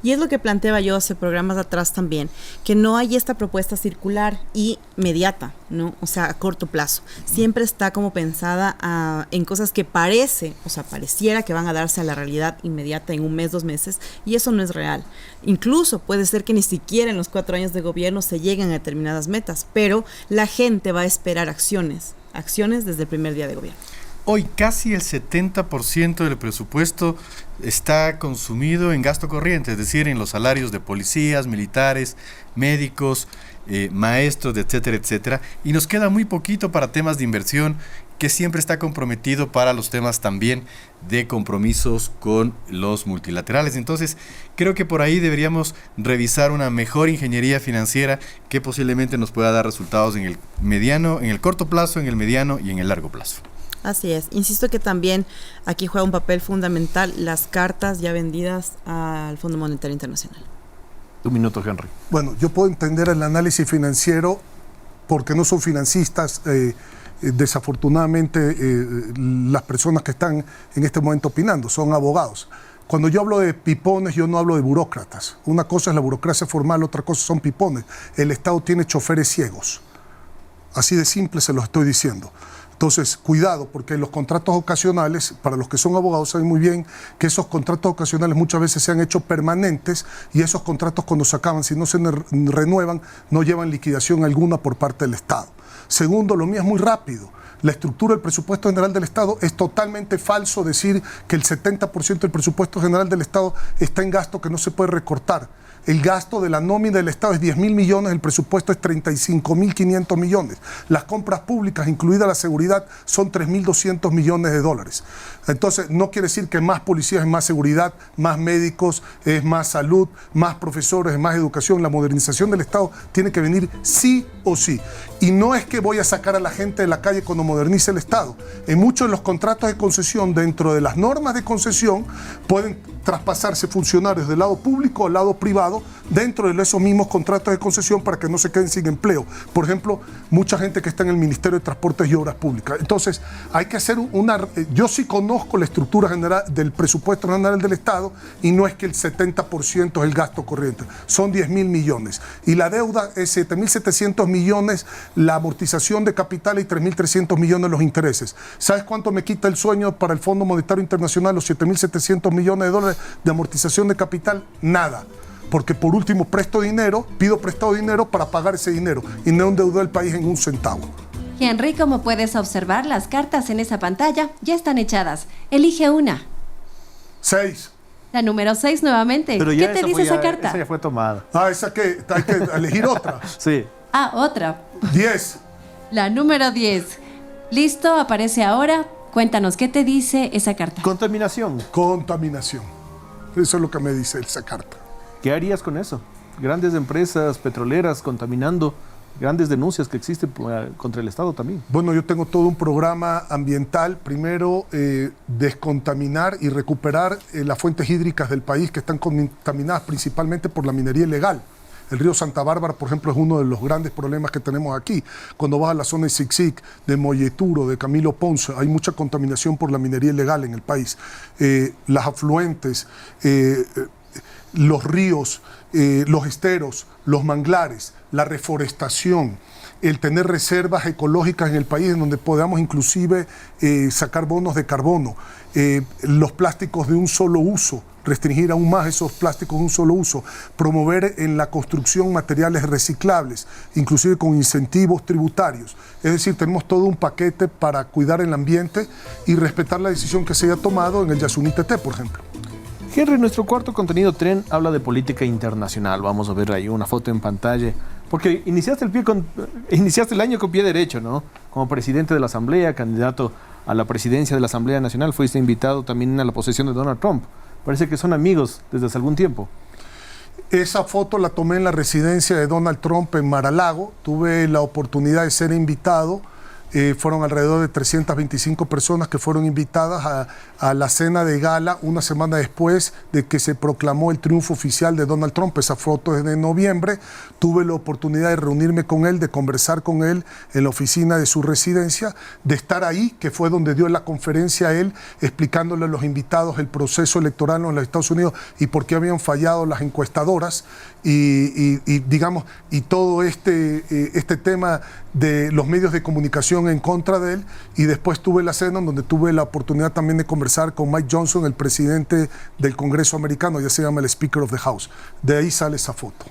Y es lo que planteaba yo hace programas atrás también, que no hay esta propuesta circular y inmediata, ¿no? O sea, a corto plazo. Siempre está como pensada en cosas que pareciera que van a darse a la realidad inmediata en un mes, 2 meses, y eso no es real. Incluso puede ser que ni siquiera en los 4 años de gobierno se lleguen a determinadas metas, pero la gente va a esperar acciones desde el primer día de gobierno. Hoy casi el 70% del presupuesto está consumido en gasto corriente, es decir, en los salarios de policías, militares, médicos, maestros, etcétera, etcétera. Y nos queda muy poquito para temas de inversión, que siempre está comprometido para los temas también de compromisos con los multilaterales. Entonces, creo que por ahí deberíamos revisar una mejor ingeniería financiera que posiblemente nos pueda dar resultados en el corto plazo, en el mediano y en el largo plazo. Así es. Insisto que también aquí juega un papel fundamental las cartas ya vendidas al Fondo Monetario Internacional. Un minuto, Henry. Bueno, yo puedo entender el análisis financiero porque no son financistas, desafortunadamente, las personas que están en este momento opinando, son abogados. Cuando yo hablo de pipones, yo no hablo de burócratas. Una cosa es la burocracia formal, otra cosa son pipones. El Estado tiene choferes ciegos. Así de simple se los estoy diciendo. Entonces, cuidado, porque los contratos ocasionales, para los que son abogados saben muy bien que esos contratos ocasionales muchas veces se han hecho permanentes y esos contratos cuando se acaban, si no se renuevan, no llevan liquidación alguna por parte del Estado. Segundo, lo mío es muy rápido. La estructura del presupuesto general del Estado es totalmente falso decir que el 70% del presupuesto general del Estado está en gasto que no se puede recortar. El gasto de la nómina del Estado es 10.000 millones, el presupuesto es 35.500 millones. Las compras públicas, incluida la seguridad, son 3.200 millones de dólares. Entonces, no quiere decir que más policías es más seguridad, más médicos es más salud, más profesores es más educación. La modernización del Estado tiene que venir sí o sí. Y no es que voy a sacar a la gente de la calle cuando modernice el Estado. En muchos de los contratos de concesión, dentro de las normas de concesión, pueden traspasarse funcionarios del lado público al lado privado dentro de esos mismos contratos de concesión para que no se queden sin empleo. Por ejemplo, mucha gente que está en el Ministerio de Transportes y Obras Públicas. Entonces, hay que hacer yo sí conozco la estructura general del presupuesto general del Estado y no es que el 70% es el gasto corriente, son 10.000 millones. Y la deuda es 7.700 millones la amortización de capital y 3.300 millones los intereses. ¿Sabes cuánto me quita el sueño para el Fondo Monetario Internacional los 7.700 millones de dólares de amortización de capital? Nada. Porque por último pido prestado dinero para pagar ese dinero y no endeudar el país en un centavo. Henry, como puedes observar, las cartas en esa pantalla ya están echadas. Elige una. 6. La número 6 nuevamente. Pero ¿Qué te dice esa carta? Esa ya fue tomada. ¿Esa qué? Hay que elegir otra. Sí. Otra. 10. La número 10. Listo, aparece ahora. Cuéntanos, ¿qué te dice esa carta? Contaminación. Contaminación. Eso es lo que me dice esa carta. ¿Qué harías con eso? Grandes empresas petroleras contaminando, grandes denuncias que existen contra el Estado también. Bueno, yo tengo todo un programa ambiental. Primero, descontaminar y recuperar las fuentes hídricas del país que están contaminadas principalmente por la minería ilegal. El río Santa Bárbara, por ejemplo, es uno de los grandes problemas que tenemos aquí. Cuando vas a la zona de Sixic, de Molleturo, de Camilo Ponce, hay mucha contaminación por la minería ilegal en el país. Las afluentes, los ríos, los esteros, los manglares, la reforestación, el tener reservas ecológicas en el país en donde podamos inclusive sacar bonos de carbono, los plásticos de un solo uso, restringir aún más esos plásticos de un solo uso, promover en la construcción materiales reciclables, inclusive con incentivos tributarios. Es decir, tenemos todo un paquete para cuidar el ambiente y respetar la decisión que se haya tomado en el Yasuní Teté, por ejemplo. Henry, nuestro cuarto contenido tren habla de política internacional. Vamos a ver ahí una foto en pantalla. Porque iniciaste el año con pie derecho, ¿no? Como presidente de la Asamblea, candidato a la presidencia de la Asamblea Nacional, fuiste invitado también a la posesión de Donald Trump. Parece que son amigos desde hace algún tiempo. Esa foto la tomé en la residencia de Donald Trump en Mar-a-Lago. Tuve la oportunidad de ser invitado. Fueron alrededor de 325 personas que fueron invitadas a la cena de gala una semana después de que se proclamó el triunfo oficial de Donald Trump. Esa foto es de noviembre. Tuve la oportunidad de reunirme con él, de conversar con él en la oficina de su residencia, de estar ahí, que fue donde dio la conferencia a él, explicándole a los invitados el proceso electoral en los Estados Unidos y por qué habían fallado las encuestadoras y todo este tema de los medios de comunicación en contra de él. Y después tuve la cena donde tuve la oportunidad también de conversar con Mike Johnson, el presidente del Congreso americano, ya se llama el Speaker of the House. De ahí sale esa foto.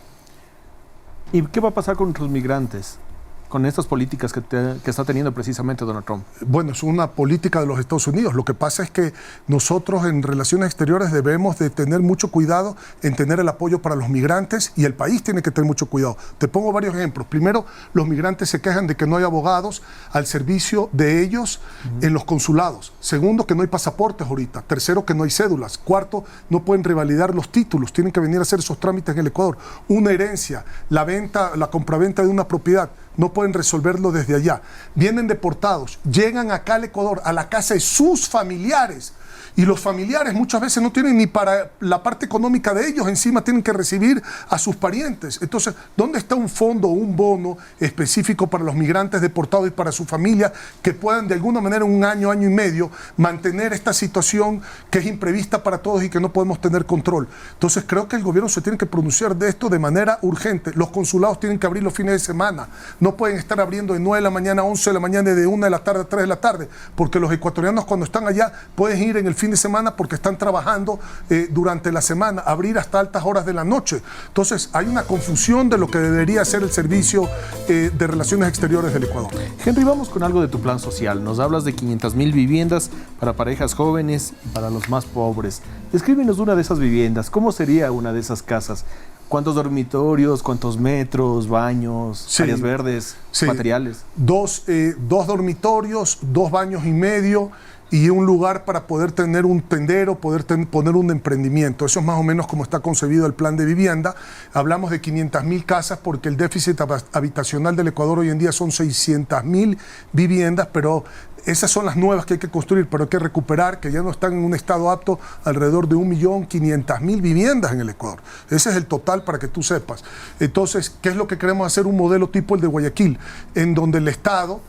¿Y qué va a pasar con los migrantes? Con estas políticas que está teniendo precisamente Donald Trump. Bueno, es una política de los Estados Unidos. Lo que pasa es que nosotros en relaciones exteriores debemos de tener mucho cuidado en tener el apoyo para los migrantes, y el país tiene que tener mucho cuidado. Te pongo varios ejemplos. Primero, los migrantes se quejan de que no hay abogados al servicio de ellos en los consulados. Segundo, que no hay pasaportes ahorita. Tercero, que no hay cédulas. Cuarto, no pueden revalidar los títulos. Tienen que venir a hacer esos trámites en el Ecuador. Una herencia, la compraventa de una propiedad, no pueden resolverlo desde allá. Vienen deportados, llegan acá al Ecuador, a la casa de sus familiares, y los familiares muchas veces no tienen ni para la parte económica de ellos, encima tienen que recibir a sus parientes. Entonces, ¿dónde está un fondo o un bono específico para los migrantes deportados y para su familia que puedan de alguna manera en un año, año y medio mantener esta situación que es imprevista para todos y que no podemos tener control? Entonces, creo que el gobierno se tiene que pronunciar de esto de manera urgente. Los consulados tienen que abrir los fines de semana. No pueden estar abriendo de 9 de la mañana a 11 de la mañana y de 1 de la tarde a 3 de la tarde, porque los ecuatorianos cuando están allá pueden ir en el fin de semana porque están trabajando durante la semana, abrir hasta altas horas de la noche. Entonces hay una confusión de lo que debería ser el servicio de Relaciones Exteriores del Ecuador. Henry, vamos con algo de tu plan social. Nos hablas de 500,000 viviendas para parejas jóvenes y para los más pobres. Descríbenos una de esas viviendas. ¿Cómo sería una de esas casas? ¿Cuántos dormitorios, cuántos metros, baños, áreas verdes, materiales? Dos dormitorios, 2 baños y medio, y un lugar para poder tener un tendero, poner un emprendimiento. Eso es más o menos como está concebido el plan de vivienda. Hablamos de 500,000 casas porque el déficit habitacional del Ecuador hoy en día son 600,000 viviendas, pero esas son las nuevas que hay que construir, pero hay que recuperar, que ya no están en un estado apto, alrededor de 1.500.000 viviendas en el Ecuador. Ese es el total, para que tú sepas. Entonces, ¿qué es lo que queremos hacer? Un modelo tipo el de Guayaquil, en donde el Estado,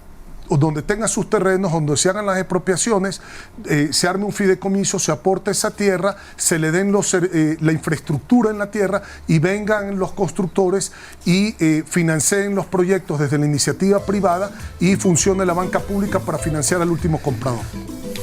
o donde tenga sus terrenos, donde se hagan las expropiaciones, se arme un fideicomiso, se aporte esa tierra, se le den la infraestructura en la tierra y vengan los constructores y financien los proyectos desde la iniciativa privada y funcione la banca pública para financiar al último comprador.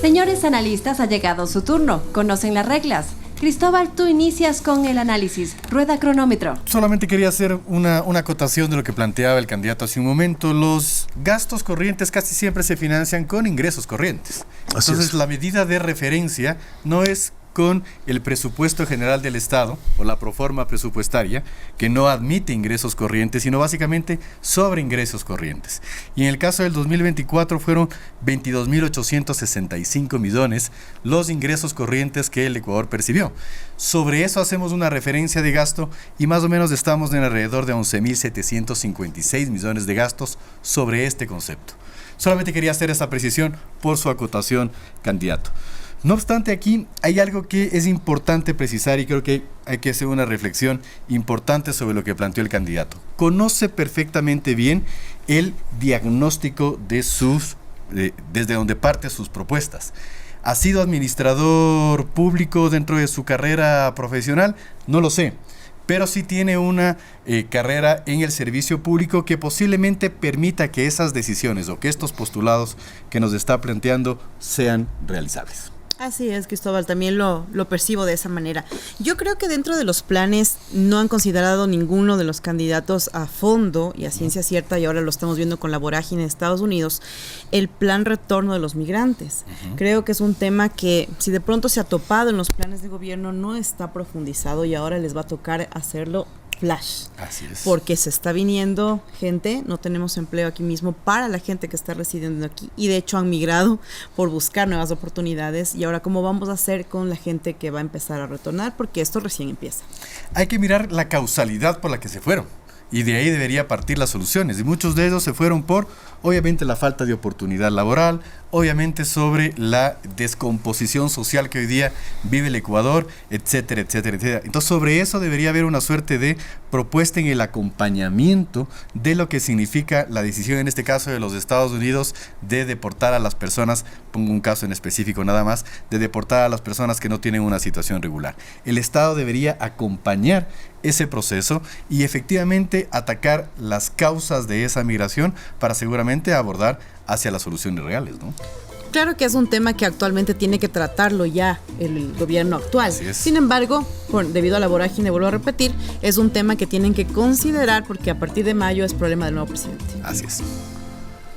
Señores analistas, ha llegado su turno. ¿Conocen las reglas? Cristóbal, tú inicias con el análisis. Rueda cronómetro. Solamente quería hacer una acotación de lo que planteaba el candidato hace un momento. Los gastos corrientes casi siempre se financian con ingresos corrientes. Entonces, la medida de referencia no es con el presupuesto general del Estado o la proforma presupuestaria, que no admite ingresos corrientes, sino básicamente sobre ingresos corrientes. Y en el caso del 2024 fueron 22.865 millones los ingresos corrientes que el Ecuador percibió. Sobre eso hacemos una referencia de gasto y más o menos estamos en alrededor de 11.756 millones de gastos sobre este concepto. Solamente quería hacer esta precisión por su acotación, candidato. No obstante, aquí hay algo que es importante precisar y creo que hay que hacer una reflexión importante sobre lo que planteó el candidato. Conoce perfectamente bien el diagnóstico de desde donde parte sus propuestas. ¿Ha sido administrador público dentro de su carrera profesional? No lo sé, pero sí tiene una carrera en el servicio público que posiblemente permita que esas decisiones o que estos postulados que nos está planteando sean realizables. Así es, Cristóbal, también lo percibo de esa manera. Yo creo que dentro de los planes no han considerado ninguno de los candidatos a fondo y a ciencia cierta, y ahora lo estamos viendo con la vorágine de Estados Unidos, el plan retorno de los migrantes. Creo que es un tema que, si de pronto se ha topado en los planes de gobierno, no está profundizado y ahora les va a tocar hacerlo flash. Así es. Porque se está viniendo gente, no tenemos empleo aquí mismo para la gente que está residiendo aquí y de hecho han migrado por buscar nuevas oportunidades. Y ahora, ¿cómo vamos a hacer con la gente que va a empezar a retornar? Porque esto recién empieza. Hay que mirar la causalidad por la que se fueron. Y de ahí debería partir las soluciones. Y muchos de ellos se fueron por, obviamente, la falta de oportunidad laboral, obviamente sobre la descomposición social que hoy día vive el Ecuador, etcétera, etcétera, etcétera. Entonces, sobre eso debería haber una suerte de propuesta en el acompañamiento de lo que significa la decisión, en este caso de los Estados Unidos, de deportar a las personas, pongo un caso en específico nada más, de deportar a las personas que no tienen una situación regular. El Estado debería acompañar ese proceso y efectivamente atacar las causas de esa migración para seguramente abordar hacia las soluciones reales, ¿no? Claro que es un tema que actualmente tiene que tratarlo ya el gobierno actual. Sin embargo, debido a la vorágine, vuelvo a repetir, es un tema que tienen que considerar porque a partir de mayo es problema del nuevo presidente. Así es.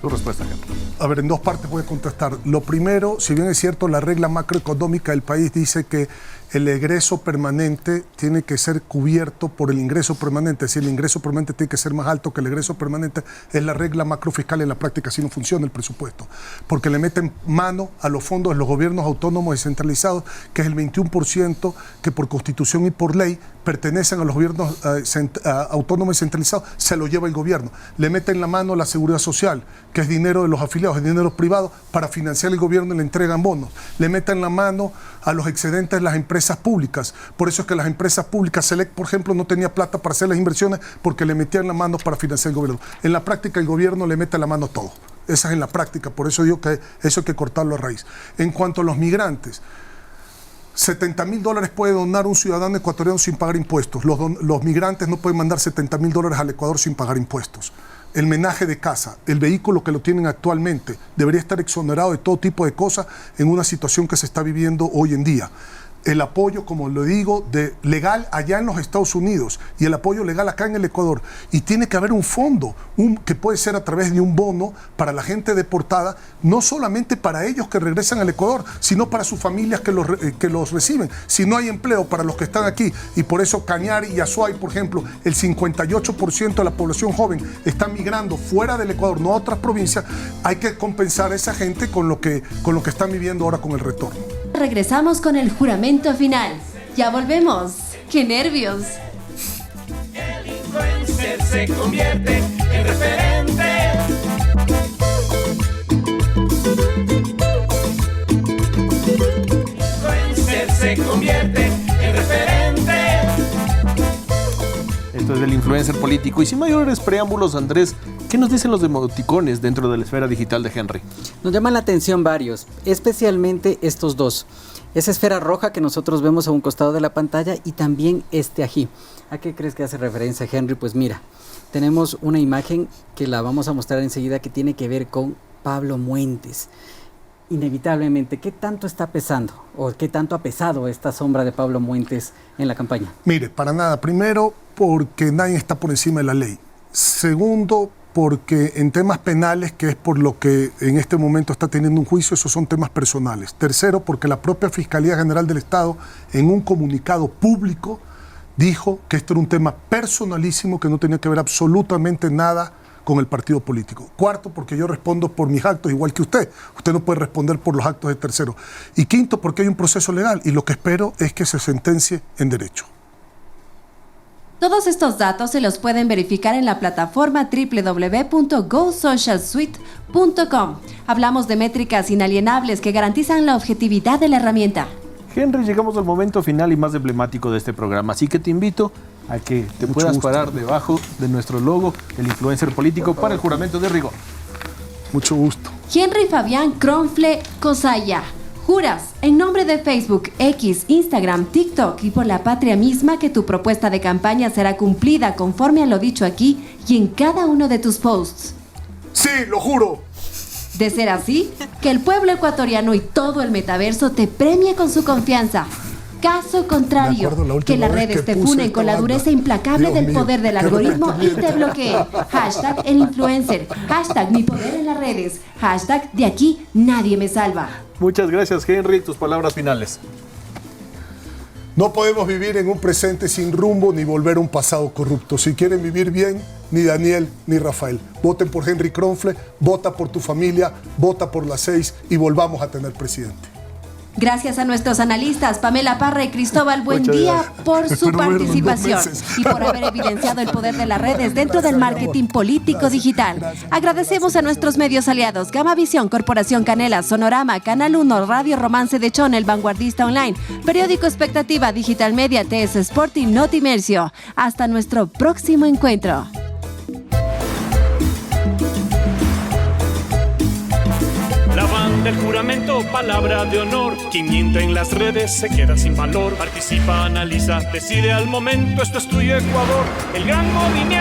Tu respuesta, Henry. A ver, en dos partes voy a contestar. Lo primero, si bien es cierto, la regla macroeconómica del país dice que el egreso permanente tiene que ser cubierto por el ingreso permanente. Si el ingreso permanente tiene que ser más alto que el egreso permanente, es la regla macrofiscal. En la práctica así no funciona el presupuesto, porque le meten mano a los fondos de los gobiernos autónomos descentralizados, que es el 21% que por constitución y por ley pertenecen a los gobiernos autónomos descentralizados, se lo lleva el gobierno. Le meten la mano a la seguridad social, que es dinero de los afiliados, es dinero privado, para financiar el gobierno y le entregan bonos. Le meten la mano a los excedentes de las empresas públicas. Por eso es que las empresas públicas, Selec, por ejemplo, no tenía plata para hacer las inversiones porque le metían la mano para financiar el gobierno. En la práctica el gobierno le mete la mano a todo. Esa es en la práctica, por eso digo que eso hay que cortarlo a raíz. En cuanto a los migrantes, $70,000 puede donar un ciudadano ecuatoriano sin pagar impuestos. Los migrantes no pueden mandar $70,000 al Ecuador sin pagar impuestos. El menaje de casa, el vehículo que lo tienen actualmente, debería estar exonerado de todo tipo de cosas en una situación que se está viviendo hoy en día. El apoyo, como lo digo, legal allá en los Estados Unidos y el apoyo legal acá en el Ecuador. Y tiene que haber un fondo que puede ser a través de un bono para la gente deportada, no solamente para ellos que regresan al Ecuador, sino para sus familias que los reciben. Si no hay empleo para los que están aquí, y por eso Cañari y Azuay, por ejemplo, el 58% de la población joven está migrando fuera del Ecuador, no a otras provincias, hay que compensar a esa gente con lo que están viviendo ahora con el retorno. Regresamos con el juramento final. Ya volvemos. ¡Qué nervios! El influencer se convierte en referente. Influencer se convierte en referente. Esto es del influencer político. Y sin mayores preámbulos, Andrés, ¿qué nos dicen los emoticones dentro de la esfera digital de Henry? Nos llaman la atención varios, especialmente estos dos. Esa esfera roja que nosotros vemos a un costado de la pantalla y también este ají. ¿A qué crees que hace referencia, Henry? Pues mira, tenemos una imagen que la vamos a mostrar enseguida que tiene que ver con Pablo Muentes. Inevitablemente, ¿qué tanto está pesando o qué tanto ha pesado esta sombra de Pablo Muentes en la campaña? Mire, para nada. Primero, porque nadie está por encima de la ley. Segundo, porque en temas penales, que es por lo que en este momento está teniendo un juicio, esos son temas personales. Tercero, porque la propia Fiscalía General del Estado, en un comunicado público, dijo que esto era un tema personalísimo, que no tenía que ver absolutamente nada con el partido político. Cuarto, porque yo respondo por mis actos igual que usted. Usted no puede responder por los actos de tercero. Y quinto, porque hay un proceso legal y lo que espero es que se sentencie en derecho. Todos estos datos se los pueden verificar en la plataforma www.gosocialsuite.com. Hablamos de métricas inalienables que garantizan la objetividad de la herramienta. Henry, llegamos al momento final y más emblemático de este programa, así que te invito a que te puedas parar debajo de nuestro logo, el influencer político, para el juramento de rigor. Mucho gusto. Henry Fabián Cronfle Cosaya. Juras, en nombre de Facebook, X, Instagram, TikTok y por la patria misma, que tu propuesta de campaña será cumplida conforme a lo dicho aquí y en cada uno de tus posts. Sí, lo juro. De ser así, que el pueblo ecuatoriano y todo el metaverso te premie con su confianza. Caso contrario, que las redes te funen con la dureza implacable del poder del algoritmo y te bloqueen. Hashtag el influencer. Hashtag mi poder en las redes. Hashtag de aquí nadie me salva. Muchas gracias, Henry. Tus palabras finales. No podemos vivir en un presente sin rumbo ni volver a un pasado corrupto. Si quieren vivir bien, ni Daniel ni Rafael. Voten por Henry Kronfle, vota por tu familia, vota por las 6 y volvamos a tener presidente. Gracias a nuestros analistas Pamela Parra y Cristóbal Buendía por su participación y por haber evidenciado el poder de las redes dentro del marketing político digital. Agradecemos a nuestros medios aliados Gama Visión, Corporación Canela, Sonorama, Canal 1, Radio Romance de Chon, El Vanguardista Online, Periódico Expectativa, Digital Media, TS Sport y Notimercio. Hasta nuestro próximo encuentro. La van del juramento, palabra de honor. Quien miente en las redes se queda sin valor. Participa, analiza, decide al momento. Esto es tuyo, Ecuador. El gran movimiento.